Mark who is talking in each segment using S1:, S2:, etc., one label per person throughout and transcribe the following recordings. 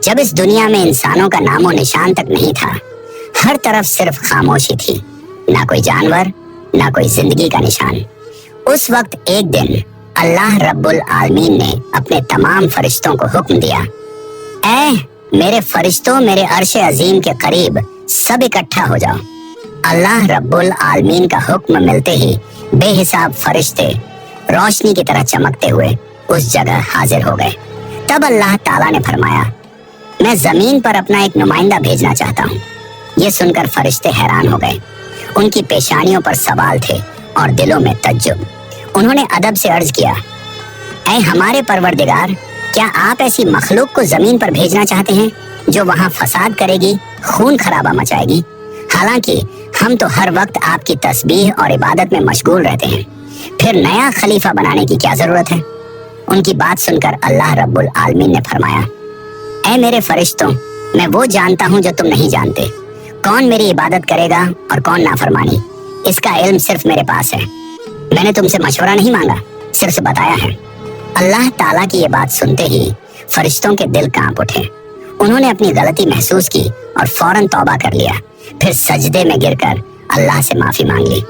S1: जब इस दुनिया में इंसानों का नामो निशान तक नहीं था, हर तरफ सिर्फ खामोशी थी, ना कोई जानवर, ना कोई जिंदगी का निशान। उस वक्त एक दिन अल्लाह रब्बुल आलमीन ने अपने तमाम फरिश्तों को हुक्म दिया, ऐ मेरे फरिश्तों, मेरे अर्श अजीम के करीब सब इकट्ठा हो जाओ। अल्लाह रब्बुल आलमीन का हुक्म मिलते ही बेहिसाब फरिश्ते रोशनी की तरह चमकते हुए उस जगह हाजिर हो गए। तब अल्लाह ताला ने फरमाया, मैं जमीन पर अपना एक नुमाइंदा भेजना चाहता हूँ। ये सुनकर फरिश्ते हैरान हो गए। उनकी पेशानियों पर सवाल थे और दिलों में तज्जुब। उन्होंने अदब से अर्ज किया, ऐ हमारे परवरदिगार, क्या आप ऐसी मखलूक को जमीन पर भेजना चाहते हैं जो वहाँ फसाद करेगी, खून खराबा मचाएगी? हालांकि हम तो हर वक्त आपकी तस्बीह और इबादत में मशगूल रहते हैं, फिर नया खलीफा बनाने की क्या जरूरत है? उनकी बात सुनकर अल्लाह रब्बुल आलमीन ने फरमाया, ऐ मेरे फरिश्तों, मैं वो जानता हूँ जो तुम नहीं जानते। कौन मेरी इबादत करेगा और कौन नाफरमानी, इसका इल्म सिर्फ मेरे पास है। मैंने तुमसे मशवरा नहीं मांगा, सिर्फ बताया है। अल्लाह ताला की ये बात सुनते ही फरिश्तों के दिल कांप उठे। उन्होंने अपनी गलती महसूस की और फौरन तौबा कर लिया। फिर सजदे में गिरकर अल्लाह से माफी मांग ली।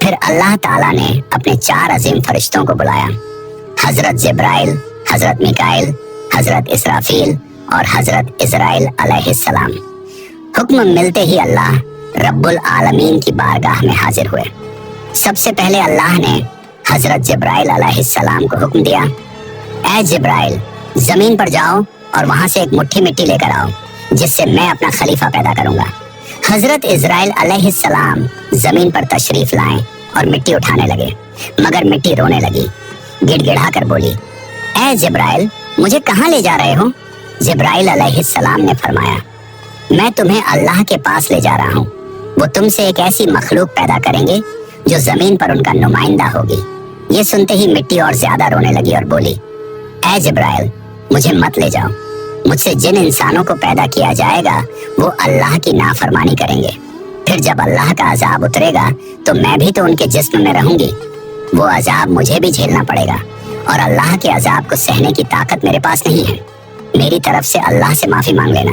S1: फिर अल्लाह ताला ने अपने 4 अजीम फरिश्तों को बुलाया, हजरत जिब्राइल, हजरत मिकाइल, हजरत इसराफील और हजरत इजराइल अलैहिस्सलाम। हुक्म मिलते ही अल्लाह रब्बुल आलमीन की बारगाह में हाजिर हुए। सबसे पहले अल्लाह ने हजरत जिब्राइल अलैहिस्सलाम को हुक्म दिया, ऐ जिब्राइल, जमीन पर जाओ और वहां से एक मुट्ठी मिट्टी लेकर आओ, जिससे मैं अपना खलीफा पैदा करूंगा। हजरत इजराइल अलैहिस्सलाम जमीन पर तशरीफ लाए और मिट्टी उठाने लगे, मगर मिट्टी रोने लगी। गिड़गिड़ा कर बोली, ऐ जिब्राइल, मुझे कहाँ ले जा रहे हो? जिब्राइल अलैहिस्सलाम ने फरमाया, मैं तुम्हें अल्लाह के पास ले जा रहा हूँ। वो तुमसे एक ऐसी मखलूक पैदा करेंगे जो जमीन पर उनका नुमाइंदा होगी। ये सुनते ही मिट्टी और ज्यादा रोने लगी और बोली, ऐ जिब्राइल, मुझे मत ले जाओ। मुझसे जिन इंसानों को पैदा किया जाएगा वो अल्लाह की नाफरमानी करेंगे। फिर जब अल्लाह का अजाब उतरेगा तो मैं भी तो उनके जिस्म में रहूंगी। वो अजाब मुझे भी झेलना पड़ेगा और अल्लाह के अजाब को सहने की ताकत मेरे पास नहीं है। मेरी तरफ से अल्लाह से माफी मांग लेना।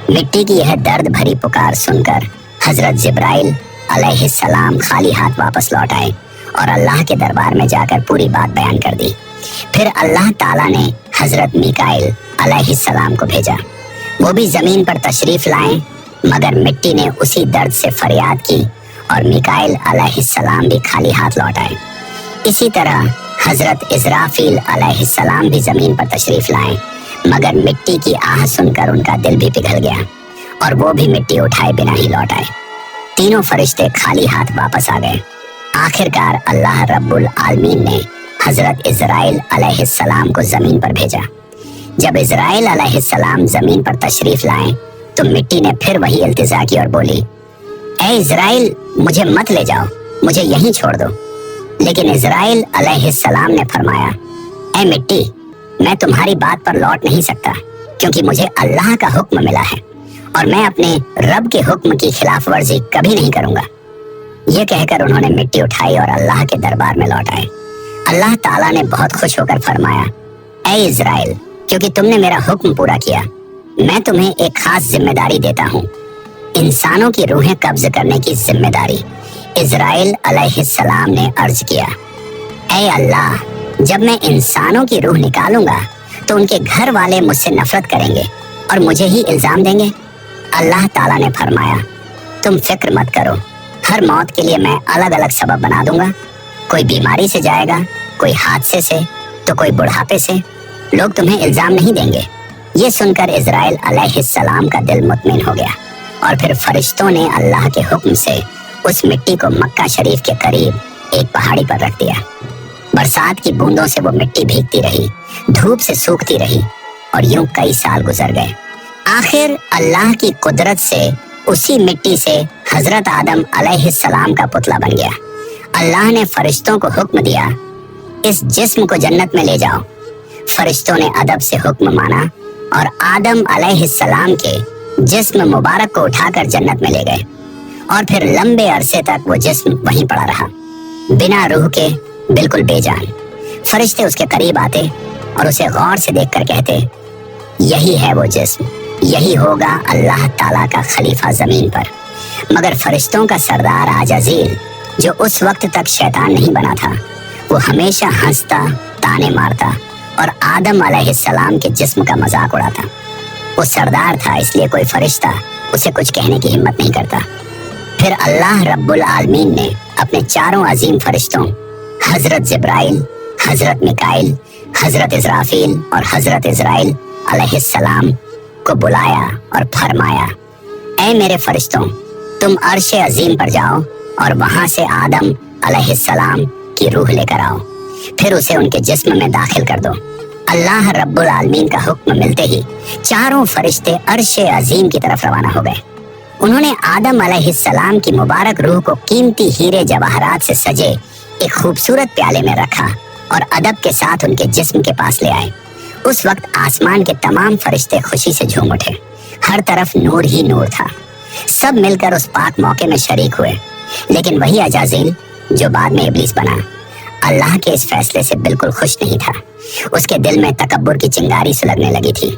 S1: मिट्टी की यह दर्द भरी पुकार सुनकर हजरत जिब्राइल अलैहिस्सलाम खाली हाथ वापस लौट आए और अल्लाह के दरबार में जाकर पूरी बात बयान कर दी। फिर अल्लाह ताला ने हजरत मिकाइल अलैहिस्सलाम को भेजा। वो भी जमीन पर तशरीफ लाए, मगर मिट्टी ने उसी दर्द से फरियाद की और मिकाइल अलैहिस्सलाम भी खाली हाथ लौट आए। इसी तरह हजरत इजराफील अलैहिस्सलाम भी जमीन पर तशरीफ लाए, मगर मिट्टी की आह सुनकर उनका दिल भी पिघल गया और वो भी मिट्टी उठाए बिना ही लौट आए। तीनों फरिश्ते खाली हाथ वापस आ गए। आखिरकार अल्लाह रब्बुल आलमीन ने हजरत इजराइल अलैहिस्सलाम को जमीन पर भेजा। जब इजराइल अलैहिस्सलाम जमीन पर तशरीफ लाए तो मिट्टी ने फिर वही इल्तिजा की और बोली, ऐ इजराइल, मुझे मत ले जाओ, मुझे यहीं छोड़ दो। लेकिन इजराइल अलैहिस्सलाम ने फरमाया, ऐ मिट्टी, मैं तुम्हारी बात पर लौट नहीं सकता, क्योंकि मुझे अल्लाह का हुक्म मिला है और मैं अपने रब के हुक्म की खिलाफ वर्जी कभी नहीं करूंगा। ये कहकर उन्होंने मिट्टी उठाई और अल्लाह के दरबार में लौट आए। अल्लाह ताला ने बहुत खुश होकर फरमाया, ऐ इजराइल, क्योंकि तुमने मेरा हुक्म पूरा किया, मैं तुम्हें एक खास जिम्मेदारी देता हूँ, इंसानों की रूहें कब्ज करने की जिम्मेदारी। इजराइल अलैहिस्सलाम ने अर्ज किया, ऐ अल्लाह, जब मैं इंसानों की रूह निकालूंगा तो उनके घर वाले मुझसे नफरत करेंगे और मुझे ही इल्जाम देंगे। अल्लाह ताला ने फरमाया, तुम फिक्र मत करो, हर मौत के लिए मैं अलग अलग सबब बना दूंगा। कोई बीमारी से जाएगा, कोई हादसे से, तो कोई बुढ़ापे से। लोग तुम्हें इल्जाम नहीं देंगे। ये सुनकर इजराइल अलैहिस्सलाम का दिल मुतमिन हो गया और फिर फरिश्तों ने अल्लाह के हुक्म से उस मिट्टी को मक्का शरीफ के करीब एक पहाड़ी पर रख दिया। बरसात की बूंदों से वो मिट्टी भीगती रही, धूप से सूखती रही और यूं कई साल गुजर गए। आखिर अल्लाह की कुदरत से उसी मिट्टी से हजरत आदम अलैहिस्सलाम का पुतला बन गया। अल्लाह ने फरिश्तों को हुक्म दिया, इस जिस्म को जन्नत में ले जाओ। फरिश्तों ने अदब से हुक्म माना और आदम अलैहिस्सलाम के जिस्म मुबारक को उठाकर जन्नत में ले गए और फिर लंबे अरसे तक वो जिस्म वहीं पड़ा रहा, बिना रूह के, बिल्कुल बेजान। फरिश्ते उसके करीब आते और उसे गौर से देखकर कहते, यही है वो जिस्म, यही होगा अल्लाह ताला का खलीफा जमीन पर। मगर फरिश्तों का सरदार अजाज़ील, जो उस वक्त तक शैतान नहीं बना था, वो हमेशा हंसता, ताने मारता और आदम अलैहिस्सलाम के जिस्म का मजाक उड़ाता। वो सरदार था, इसलिए कोई फरिश्ता उसे कुछ कहने की हिम्मत नहीं करता। फिर अल्लाह रब्बुल आलमीन ने अपने चारों अजीम फरिश्तों हजरत जिब्राइल, हजरत मिकाइल, हजरत इस्राफील और हजरत इजराइल अलैहिस्सलाम को बुलाया और फरमाया, ऐ मेरे फरिश्तों, तुम अर्श अजीम पर जाओ और वहां से आदम अलैहिस्सलाम की रूह लेकर आओ, फिर उसे उनके जिस्म में दाखिल कर दो। अल्लाह रब्बुल आलमीन का हुक्म मिलते ही चारों फरिश्ते अर्श अजीम की तरफ रवाना हो गए। उन्होंने आदम अलैहिस्सलाम की मुबारक रूह को कीमती हीरे जवाहरात से सजे एक खूबसूरत प्याले में रखा और अदब के साथ उनके जिस्म के पास ले आए। उस वक्त आसमान के तमाम फरिश्ते खुशी से झूम उठे, हर तरफ नूर ही नूर था। सब मिलकर उस पाक मौके में शरीक हुए। लेकिन वही अजाज़ील, जो बाद में इब्लीस बना, अल्लाह के इस फैसले से बिल्कुल खुश नहीं था। उसके दिल में तकब्बुर की चिंगारी सुलगने लगी थी।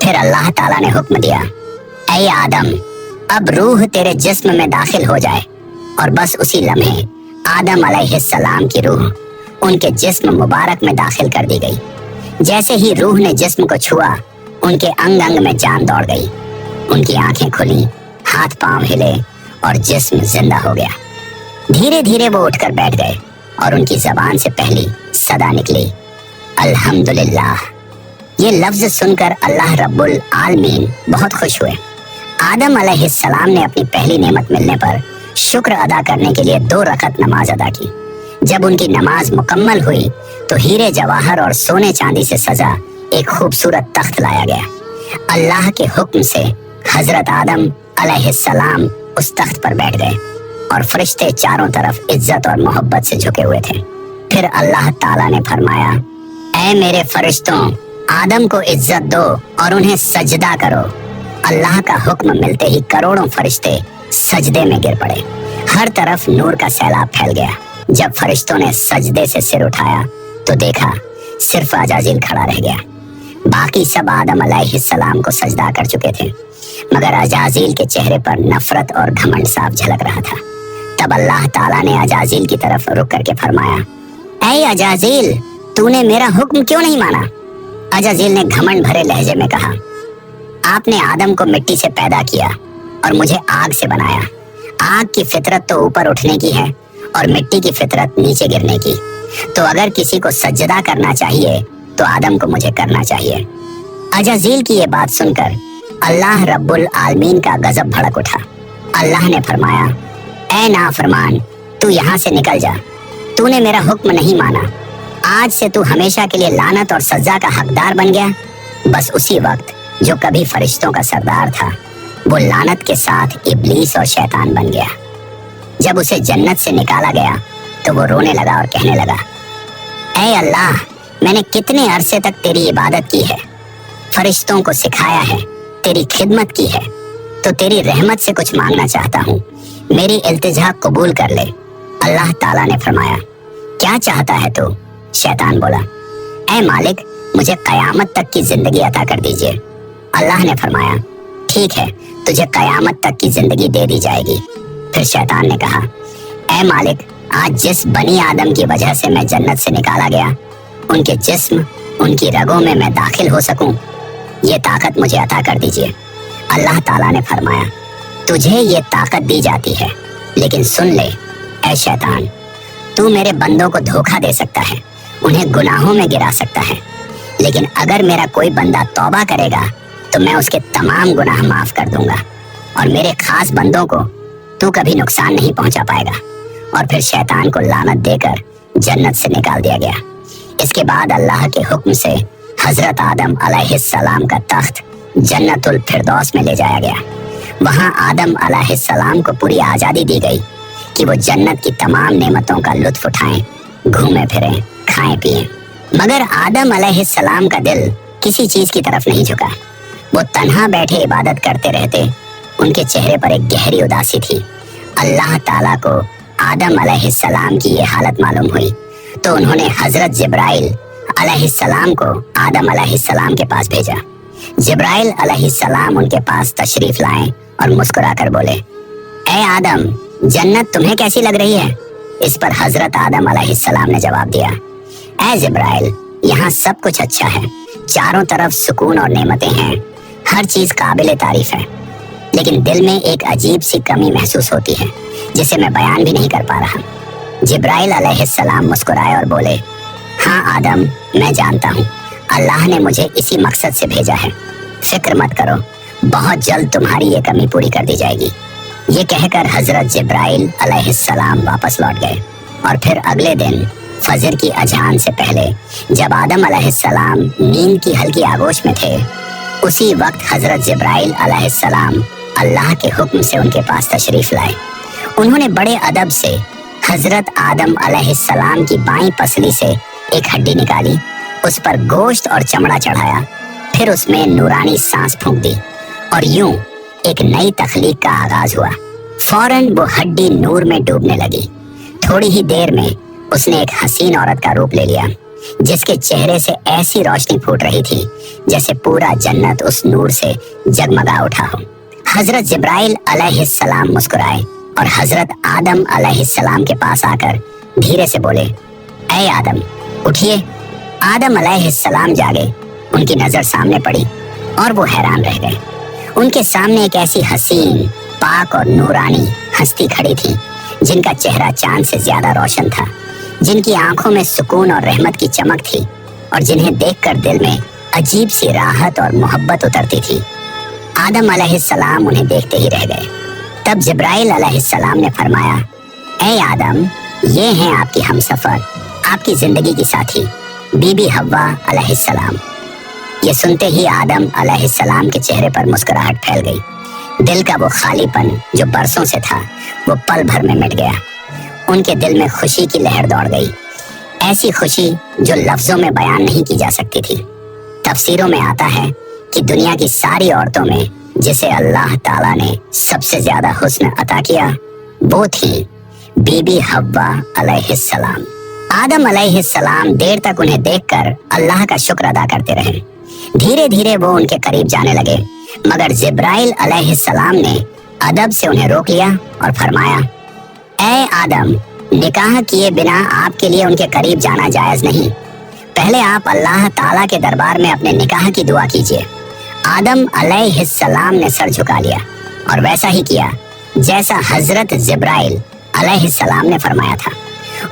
S1: फिर अल्लाह ताला ने हुक्म दिया, ऐ आदम, अब रूह तेरे जिस्म में दाखिल हो जाए। और बस उसी लम्हे आदम अलैहिस्सलाम की रूह उनके जिस्म मुबारक में दाखिल कर दी गई। जैसे ही रूह ने जिस्म को छुआ, उनके अंग अंग में जान दौड़ गई। उनकी आंखें खुली, हाथ पांव हिले और जिस्म जिंदा हो गया। धीरे धीरे वो उठकर बैठ गए और उनकी जबान से पहली सदा निकली, अल्हम्दुलिल्लाह। ये लफ्ज सुनकर अल्लाह रब्बुल आलमीन बहुत खुश हुए। आदम अलैहिस्सलाम ने अपनी पहली नेमत मिलने पर शुक्र अदा करने के लिए 2 रकत नमाज अदा की। जब उनकी नमाज मुकम्मल हुई तो हीरे जवाहर और सोने चांदी से सजा एक खूबसूरत तख्त लाया गया। अल्लाह के हुक्म से हजरत आदम अलैहिस्सलाम उस तख्त पर बैठ गए और फरिश्ते चारों तरफ इज्जत और मोहब्बत से झुके हुए थे। फिर अल्लाह ताला ने फरमाया, ऐ मेरे फरिश्तों, आदम को इज्जत दो और उन्हें सजदा करो। अल्लाह का हुक्म मिलते ही करोड़ों फरिश्ते सजदे में गिर पड़े। हर तरफ नूर का सैलाब फैल गया। जब फरिश्तों ने सजदे से सिर उठाया तो देखा सिर्फ अजाज़ील खड़ा रह गया। बाकी सब आदम अलैहिस्सलाम को सजदा कर चुके थे, मगर अजाज़ील के चेहरे पर नफरत और घमंड साफ झलक रहा था। तब अल्लाह ताला ने अजाज़ील की तरफ रुक करके फरमाया, ऐ अजाज़ील, तूने मेरा हुक्म क्यों नहीं माना? अजाज़ील ने घमंड भरे लहजे में कहा, आपने आदम को मिट्टी से पैदा किया और मुझे आग से बनाया। आग की फितरत तो ऊपर उठने की है और मिट्टी की फितरत नीचे गिरने की। तो अगर किसी को सजदा करना चाहिए तो आदम को मुझे करना चाहिए। अजाज़ील की ये बात सुनकर अल्लाह रब्बुल आलमीन का गजब भड़क उठा। अल्लाह ने फरमाया, ऐ नाफरमान, तू यहाँ से निकल जा। तूने मेरा हुक्म नहीं माना। आज से तू हमेशा के लिए लानत और सजा का हकदार बन गया। बस उसी वक्त जो कभी फरिश्तों का सरदार था, वो लानत के साथ इब्लीस और शैतान बन गया। जब उसे जन्नत से निकाला गया तो वो रोने लगा और कहने लगा, ऐ अल्लाह, मैंने कितने अरसे तक तेरी इबादत की है, फरिश्तों को सिखाया है, तेरी खिदमत की है, तो तेरी रहमत से कुछ मांगना चाहता हूँ, मेरी इल्तिजा कबूल कर ले। अल्लाह ताला ने फरमाया, क्या चाहता है तू? शैतान बोला, ऐ मालिक, मुझे कयामत तक की जिंदगी अता कर दीजिए। अल्लाह ने फरमाया, ठीक है, तुझे कयामत तक की जिंदगी दे दी जाएगी। फिर शैतान ने कहा, ऐ मालिक, आज जिस बनी आदम की वजह से मैं जन्नत से निकाला गया, उनके जिस्म, उनकी रगों में मैं दाखिल हो सकूं, ये ताकत मुझे अता कर दीजिए। अल्लाह ताला ने फरमाया, तुझे ये ताकत दी जाती है, लेकिन सुन ले ऐ शैतान, तू मेरे बंदों को धोखा दे सकता है, उन्हें गुनाहों में गिरा सकता है, लेकिन अगर मेरा कोई बंदा तौबा करेगा तो मैं उसके तमाम गुनाह माफ कर दूंगा और मेरे खास बंदों को तू कभी नुकसान नहीं पहुंचा पाएगा। और फिर शैतान को लानत देकर जन्नत से निकाल दिया गया। इसके बाद अल्लाह के हुक्म से हजरत आदम अलैहिस्सलाम का तख्त जन्नतुल फिरदौस में ले जाया गया। वहां आदम अलैहिस्सलाम को पूरी आजादी दी गई कि वो जन्नत की तमाम नेमतों का लुत्फ उठाएं, घूमें फिरें, खाएं पिएं। मगर आदम अलैहिस्सलाम का दिल किसी चीज की तरफ नहीं झुका। वो तन्हा बैठे इबादत करते रहते। उनके चेहरे पर एक गहरी उदासी थी। अल्लाह ताला को आदम अलैहिस्सलाम की ये हालत मालूम हुई तो उन्होंने हजरत जिब्राइल अलैहिस्सलाम को आदम अलैहिस्सलाम के पास भेजा। जिब्राइल अलैहिस्सलाम उनके पास तशरीफ लाए और मुस्कुरा कर बोले, ए आदम, जन्नत तुम्हें कैसी लग रही है? इस पर हजरत आदम अलैहिस्सलाम ने जवाब दिया, ए जिब्राइल, यहाँ सब कुछ अच्छा है, चारों तरफ सुकून और नेमतें हैं, हर चीज काबिले तारीफ है, लेकिन दिल में एक अजीब सी कमी महसूस होती है जिसे मैं बयान भी नहीं कर पा रहा। जिब्राइल अलैहिस्सलाम मुस्कुराए और बोले, हाँ आदम, मैं जानता हूँ, अल्लाह ने मुझे इसी मकसद से भेजा है, फिक्र मत करो, बहुत जल्द तुम्हारी ये कमी पूरी कर दी जाएगी। ये कहकर हजरत जिब्राइल अलैहिस्सलाम वापस लौट गए और फिर अगले दिन फजर की अजान से पहले जब आदम अलैहिस्सलाम नींद की हल्की आगोश में थे, उसी वक्त हजरत जिब्राइल अलैहिस्सलाम अल्लाह के हुक्म से उनके पास तशरीफ लाए। उन्होंने बड़े अदब से हजरत आदम अलैहिस्सलाम की बाईं पसली से एक हड्डी निकाली, उस पर गोश्त और चमड़ा चढ़ाया, फिर उसमें नूरानी सांस फूंक दी और यूं एक नई तख्लीक का आगाज हुआ। फौरन वो हड्डी नूर में डूबने लगी। थोड़ी ही देर में उसने एक हसीन औरत का रूप ले लिया, जिसके चेहरे से ऐसी रोशनी फूट रही थी जैसे पूरा जन्नत उस नूर से जगमगा उठा हो। हजरत जिब्राइल अलैहिस्सलाम मुस्कुराए और हजरत आदम अलैहिस्सलाम के पास आकर धीरे से बोले, ऐ आदम, उठिए। आदम अलैहिस्सलाम जागे, उनकी नजर सामने पड़ी और वो हैरान रह गए। उनके सामने एक ऐसी हसीन, पाक और नूरानी हस्ती खड़ी थी जिनका चेहरा चांद से ज्यादा रोशन था, जिनकी आंखों में सुकून और रहमत की चमक थी और जिन्हें देखकर दिल में अजीब सी राहत और मोहब्बत उतरती थी। आदम अलैहिस्सलाम उन्हें देखते ही रह गए। तब जिब्राइल अलैहिस्सलाम ने फरमाया, ऐ आदम, ये हैं आपकी हमसफर, आपकी जिंदगी की साथी, बीबी हव्वा अलैहिस्सलाम। ये सुनते ही आदम अलैहिस्सलाम के चेहरे पर मुस्कुराहट फैल गई। दिल का वो खालीपन जो बरसों से था, वो पल भर में मिट गया। उनके दिल में खुशी की लहर दौड़ गई, ऐसी खुशी जो लफ्जों में बयान नहीं की जा सकती थी। तफसीरों में आता है कि दुनिया की सारी औरतों में जिसे अल्लाह ताला ने सबसे ज्यादा हुस्न अता किया, वो थी बीबी हव्वा अलैहिस्सलाम। आदम अलैहिस्सलाम देर तक उन्हें देखकर अल्लाह का शुक्र अदा करते रहे। धीरे धीरे वो उनके करीब जाने लगे, मगर जिब्राइल अलैहिस्सलाम ने अदब से उन्हें रोक लिया और फरमाया, ऐ आदम, निकाह किए बिना आपके लिए उनके करीब जाना जायज नहीं। पहले आप अल्लाह ताला के दरबार में अपने निकाह की दुआ कीजिए। आदम अलैहिस्सलाम ने सर झुका लिया और वैसा ही किया जैसा हजरत जिब्राइल अलैहिस्सलाम ने फरमाया था।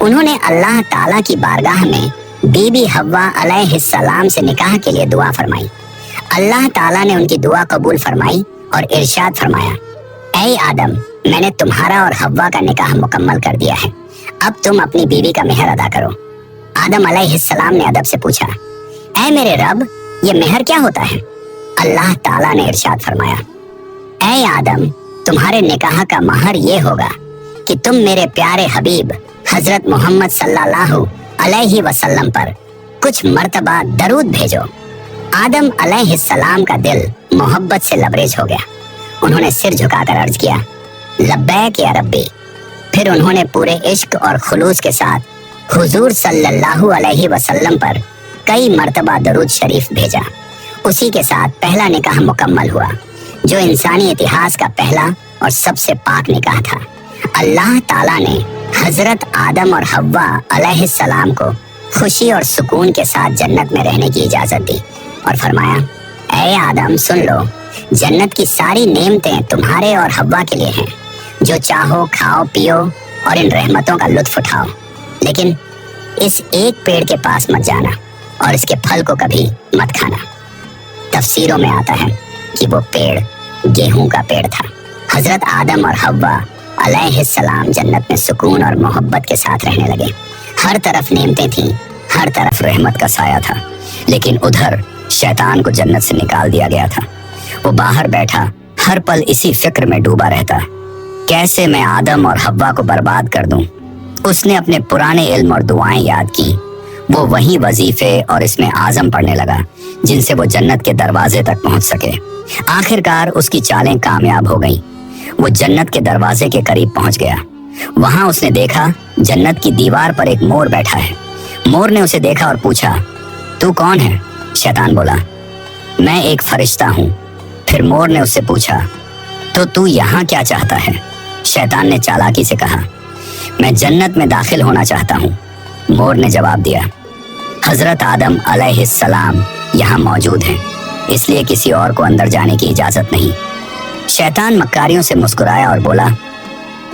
S1: उन्होंने अल्लाह ताला की बारगाह में बीबी हव्वा अलैहिस्सलाम से निकाह के लिए दुआ फरमाई। अल्लाह ताला ने उनकी दुआ कबूल फरमाई और इरशाद फरमाया, ऐ आदम, मैंने तुम्हारा और हव्वा का निकाह मुकम्मल कर दिया है, अब तुम अपनी बीवी का मेहर अदा करो। आदम अलैहिस्सलाम ने अदब से पूछा, ऐ मेरे रब, ये मेहर क्या होता है? अल्लाह ताला ने इरशाद फरमाया, ऐ आदम, तुम्हारे निकाह का महर ये होगा कि तुम मेरे प्यारे हबीब हजरत मोहम्मद सल्लल्लाहु अलैहि वसल्लम पर कुछ मर्तबा दरूद भेजो। आदम अलैहिस्सलाम का दिल मोहब्बत से लबरेज हो गया। उन्होंने सिर झुकाकर अर्ज किया, लब्बैक या रब्बी। फिर उन्होंने पूरे इश्क और खुलूस के साथ हुजूर सल्लल्लाहु अलैहि वसल्लम पर कई मर्तबा दरूद शरीफ भेजा। उसी के साथ पहला निकाह मुकम्मल हुआ, जो इंसानी इतिहास का पहला और सबसे पाक निकाह था। अल्लाह ताला ने हजरत आदम और हव्वा अलैहिस्सलाम को खुशी और सुकून के साथ जन्नत में रहने की इजाजत दी और फरमाया, ऐ आदम, सुन लो, जन्नत की सारी नेमतें तुम्हारे और हव्वा के लिए हैं। जो चाहो खाओ पियो और इन रहमतों का लुत्फ उठाओ, लेकिन इस एक पेड़ के पास मत जाना और इसके फल को कभी मत खाना। तफसीरों में आता है कि वो पेड़ गेहूं का पेड़ था। हजरत आदम और हव्वा अलैहिस्सलाम जन्नत में सुकून और मोहब्बत के साथ रहने लगे। हर तरफ नेमतें थीं, हर तरफ रहमत का साया था, लेकिन उधर शैतान को जन्नत से निकाल दिया गया था। वो बाहर बैठा हर पल इसी फिक्र में डूबा रहता, कैसे मैं आदम और हव्वा को बर्बाद कर दूं। उसने अपने पुराने इल्म और दुआएं याद की। वो वही वजीफे और इसमें आजम पढ़ने लगा जिनसे वो जन्नत के दरवाजे तक पहुंच सके। आखिरकार उसकी चालें कामयाब हो गईं। वो जन्नत के दरवाजे के करीब पहुंच गया। वहां उसने देखा जन्नत की दीवार पर एक मोर बैठा है। मोर ने उसे देखा और पूछा, तू कौन है? शैतान बोला, मैं एक फरिश्ता हूँ। फिर मोर ने उससे पूछा, तो तू यहाँ क्या चाहता है? शैतान ने चालाकी से कहा, मैं जन्नत में दाखिल होना चाहता हूँ। मोर ने जवाब दिया, हजरत आदम अलैहिस्सलाम यहाँ मौजूद हैं, इसलिए किसी और को अंदर जाने की इजाजत नहीं। शैतान मक्कारियों से मुस्कुराया और बोला,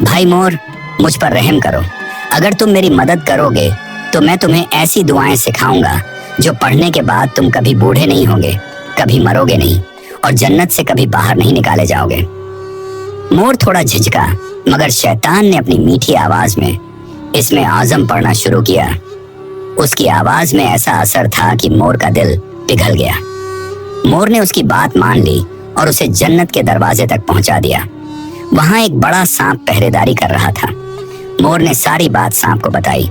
S1: भाई मोर, मुझ पर रहम करो। अगर तुम मेरी मदद करोगे तो मैं तुम्हें ऐसी दुआएं सिखाऊंगा जो पढ़ने के बाद तुम कभी बूढ़े नहीं होगे, कभी मरोगे नहीं और जन्नत से कभी बाहर नहीं निकाले जाओगे। मोर थोड़ा झिझका, मगर शैतान ने अपनी मीठी आवाज में इसमें आजम पढ़ना शुरू किया। उसकी आवाज में ऐसा असर था कि मोर का दिल पिघल गया। मोर ने उसकी बात मान ली और उसे जन्नत के दरवाजे तक पहुंचा दिया। वहां एक बड़ा सांप पहरेदारी कर रहा था। मोर ने सारी बात सांप को बताई।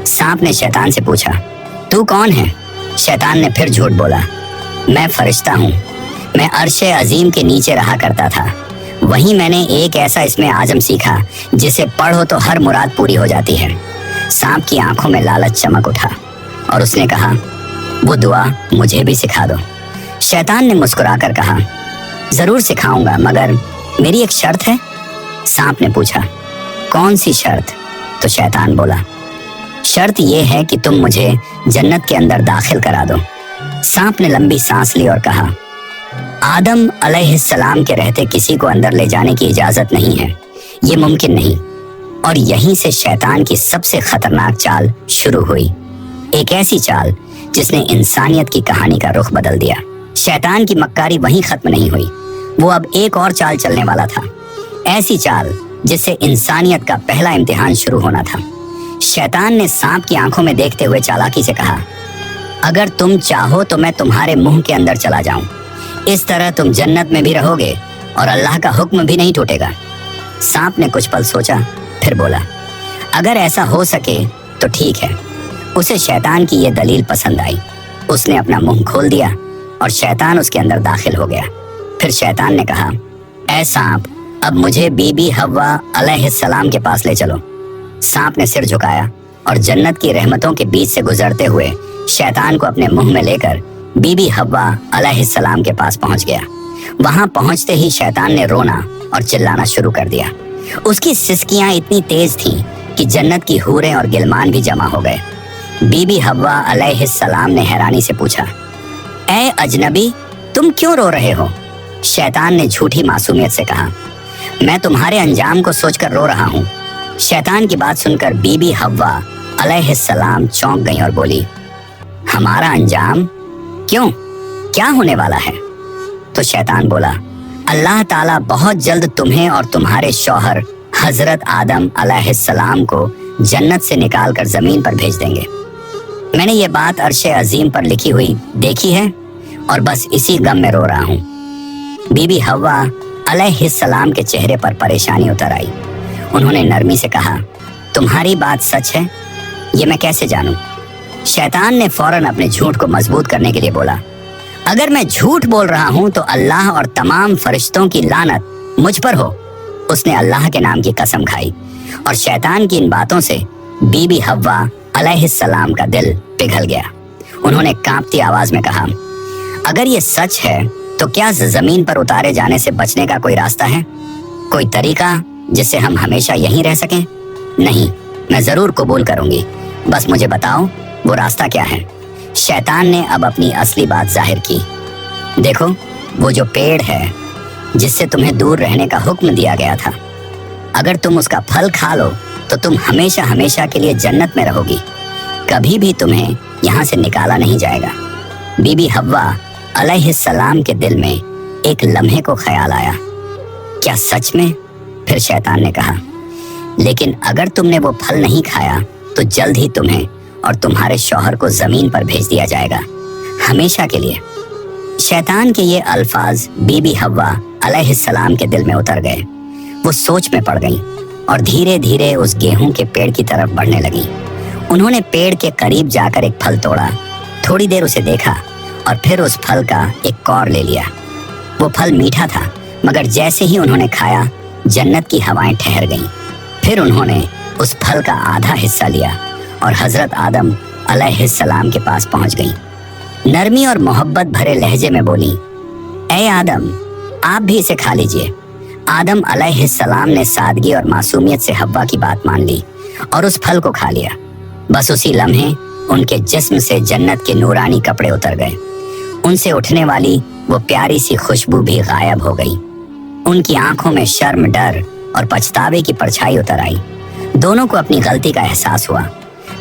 S1: सांप ने शैतान से पूछा, तू कौन है? शैतान ने फिर झूठ बोला, मैं फरिश्ता हूँ। मैं अर्शे अजीम के नीचे रहा करता था। वहीं मैंने एक ऐसा इसमें आजम सीखा जिसे पढ़ो तो हर मुराद पूरी हो जाती है। सांप की आंखों में लालच चमक उठा और उसने कहा, वो दुआ मुझे भी सिखा दो। शैतान ने मुस्कुराकर कहा, जरूर सिखाऊंगा, मगर मेरी एक शर्त है। सांप ने पूछा, कौन सी शर्त? तो शैतान बोला, शर्त यह है कि तुम मुझे जन्नत के अंदर दाखिल करा दो। सांप ने लंबी सांस ली और कहा, आदम अलैहिस्सलाम के रहते किसी को अंदर ले जाने की इजाजत नहीं है, ये मुमकिन नहीं। और यहीं से शैतान की सबसे खतरनाक चाल शुरू हुई, एक ऐसी चाल जिसने इंसानियत की कहानी का रुख बदल दिया। शैतान की मक्कारी वहीं खत्म नहीं हुई, वो अब एक और चाल चलने वाला था, ऐसी चाल जिससे इंसानियत का पहला इम्तिहान शुरू होना था। शैतान ने सांप की आंखों में देखते हुए चालाकी से कहा, अगर तुम चाहो तो मैं तुम्हारे मुंह के अंदर चला जाऊं, इस तरह तुम जन्नत में भी रहोगे और अल्लाह का हुक्म भी नहीं टूटेगा। सांप ने कुछ पल सोचा, फिर बोला, अगर ऐसा हो सके तो ठीक है। उसे शैतान की यह दलील पसंद आई। उसने अपना मुंह खोल दिया और शैतान उसके अंदर दाखिल हो गया। फिर शैतान ने कहा, ऐ सांप, अब मुझे बीबी हव्वा अलैहिस्सलाम के पास ले चलो। सांप ने सिर झुकाया और जन्नत की रहमतों के बीच से गुजरते हुए शैतान को अपने मुंह में लेकर बीबी हव्वा अलैहिस्सलाम के पास पहुंच गया। वहां पहुंचते ही शैतान ने रोना और चिल्लाना शुरू कर दिया। उसकी सिसकियां इतनी तेज थीं कि जन्नत की हूरें और गिलमान भी जमा हो गए। बीबी हव्वा अलैहिस्सलाम ने हैरानी से पूछा, ऐ अजनबी, तुम क्यों रो रहे हो? शैतान ने झूठी मासूमियत से कहा, मैं तुम्हारे अंजाम को सोचकर रो रहा हूँ। शैतान की बात सुनकर बीबी हव्वा अलैहिस्सलाम चौंक गई और बोली, हमारा अंजाम? क्यों, क्या होने वाला है? तो शैतान बोला, अल्लाह ताला बहुत जल्द तुम्हें और तुम्हारे शौहर हजरत आदम अलैहिस्सलाम को जन्नत से निकालकर जमीन पर भेज देंगे। मैंने ये बात अर्शे अजीम पर लिखी हुई देखी है और बस इसी गम में रो रहा हूँ। बीबी हव्वा अलैहिस्सलाम के चेहरे पर परेशानी उतर आई। उन्होंने नरमी से कहा, तुम्हारी बात सच है? ये मैं कैसे जानूं? शैतान ने फौरन अपने झूठ को मजबूत करने के लिए बोला, अगर मैं झूठ बोल रहा हूं तो अल्लाह और तमाम फरिश्तों की लानत मुझ पर हो। उसने अल्लाह के नाम की कसम खाई और शैतान की इन बातों से बीबी हव्वा अलैहिस्सलाम का दिल पिघल गया। उन्होंने कांपती आवाज में कहा, अगर ये सच है तो क्या जमीन पर उतारे जाने से बचने का कोई रास्ता है? कोई तरीका जिससे हम हमेशा यहीं रह सकें? नहीं, मैं जरूर कबूल करूंगी, बस मुझे बताओ वो रास्ता क्या है? शैतान ने अब अपनी असली बात जाहिर की। देखो, वो जो पेड़ है जिससे तुम्हें दूर रहने का हुक्म दिया गया था, अगर तुम उसका फल खा लो तो तुम हमेशा हमेशा के लिए जन्नत में रहोगी, कभी भी तुम्हें यहाँ से निकाला नहीं जाएगा। बीबी हव्वा अलैहिस्सलाम के दिल में एक लम्हे को ख्याल आया, क्या सच में? फिर शैतान ने कहा, लेकिन अगर तुमने वो फल नहीं खाया तो जल्द ही तुम्हें और तुम्हारे शौहर को जमीन पर भेज दिया जाएगा, हमेशा के लिए। शैतान के ये अल्फाज बीबी हव्वा अलैहिस्सलाम के दिल में उतर गए। वो सोच में पड़ गई और धीरे धीरे उस गेहूं के पेड़ की तरफ बढ़ने लगी। उन्होंने पेड़ के करीब जाकर एक फल तोड़ा, थोड़ी देर उसे देखा और फिर उस फल का एक कौर ले लिया। वो फल मीठा था, मगर जैसे ही उन्होंने खाया जन्नत की हवाएं ठहर गईं। फिर उन्होंने उस फल का आधा हिस्सा लिया और हजरत आदम अलैहिस्सलाम के पास पहुंच गईं। नरमी और मोहब्बत भरे लहजे में बोली, ए आदम, आप भी इसे खा लीजिए। आदम अलैहिस्सलाम ने सादगी और मासूमियत से हव्वा की बात मान ली और उस फल को खा लिया। बस उसी लम्हे उनके जिस्म से जन्नत के नूरानी कपड़े उतर गए। उनसे उठने वाली वो प्यारी सी खुशबू भी गायब हो गई। उनकी आंखों में शर्म, डर और पछतावे की परछाई उतर आई। दोनों को अपनी गलती का एहसास हुआ।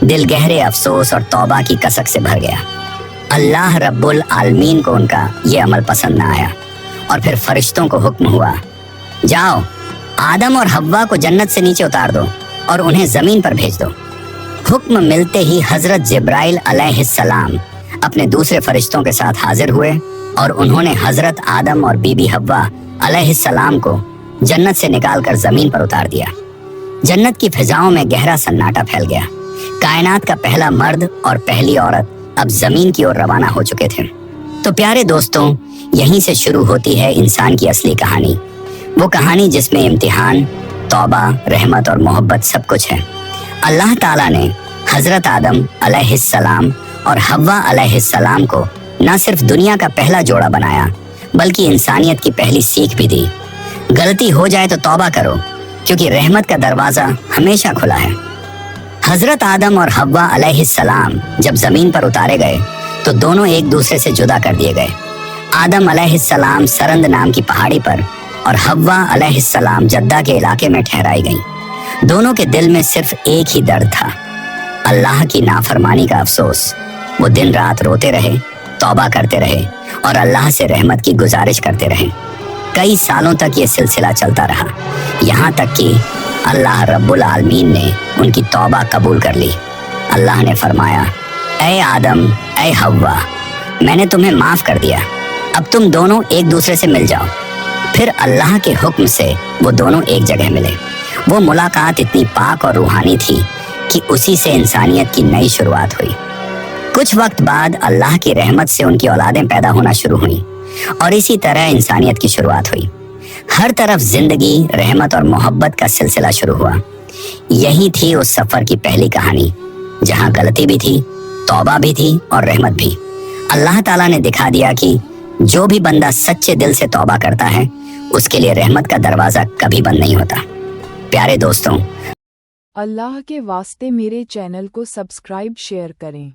S1: दिल गहरे अफसोस और तौबा की कसक से भर गया। अल्लाह रब्बुल आलमीन को उनका ये अमल पसंद न आया और फिर फरिश्तों को हुक्म हुआ, जाओ आदम और हव्वा को जन्नत से नीचे उतार दो और उन्हें जमीन पर भेज दो। हुक्म मिलते ही हजरत जिब्राइल अलैहिस्सलाम अपने दूसरे फरिश्तों के साथ हाजिर हुए और उन्होंने हजरत आदम और बीबी हव्वा अलैहिस्सलाम को जन्नत से निकालकर जमीन पर उतार दिया। जन्नत की फिजाओं में गहरा सन्नाटा फैल गया। कायनात का पहला मर्द और पहली औरत अब जमीन की ओर रवाना हो चुके थे। तो प्यारे दोस्तों, यहीं से शुरू होती है इंसान की असली कहानी। वो कहानी जिसमें इम्तिहान, तौबा, रहमत और मोहब्बत सब कुछ है। अल्लाह ताला ने हजरत आदम अलैहिस्सलाम और हव्वा अलैहिस्सलाम को न सिर्फ दुनिया का पहला जोड़ा बनाया, बल्कि इंसानियत की पहली सीख भी दी। गलती हो जाए तो तौबा करो, क्योंकि रहमत का दरवाजा हमेशा खुला है। हजरत आदम और हव्वा अलैहिस्सलाम जब जमीन पर उतारे गए तो दोनों एक दूसरे से जुदा कर दिए गए। आदम अलैहिस्सलाम सरंद नाम की पहाड़ी पर और हव्वा अलैहिस्सलाम जद्दा के इलाके में ठहराई गईं। दोनों के दिल में सिर्फ एक ही दर्द था, अल्लाह की नाफरमानी का अफसोस। वो दिन रात रोते रहे, तौबा करते रहे और अल्लाह से रहमत की गुजारिश करते रहे। कई सालों तक ये सिलसिला चलता रहा, यहाँ तक कि अल्लाह रब्बुल आलमीन ने उनकी तौबा कबूल कर ली। अल्लाह ने फरमाया, ए आदम, ए हव्वा, मैंने तुम्हें माफ कर दिया, अब तुम दोनों एक दूसरे से मिल जाओ। फिर अल्लाह के हुक्म से वो दोनों एक जगह मिले। वो मुलाकात इतनी पाक और रूहानी थी कि उसी से इंसानियत की नई शुरुआत हुई। कुछ वक्त बाद अल्लाह की रहमत से उनकी औलादें पैदा होना शुरू हुई और इसी तरह इंसानियत की शुरुआत हुई। हर तरफ जिंदगी, रहमत और मोहब्बत का सिलसिला शुरू हुआ। यही थी उस सफर की पहली कहानी, जहां गलती भी थी, तौबा भी थी और रहमत भी। अल्लाह ताला ने दिखा दिया कि जो भी बंदा सच्चे दिल से तौबा करता है, उसके लिए रहमत का दरवाजा कभी बंद नहीं होता। प्यारे दोस्तों,
S2: अल्लाह के वास्ते मेरे चैनल को सब्सक्राइब शेयर करें।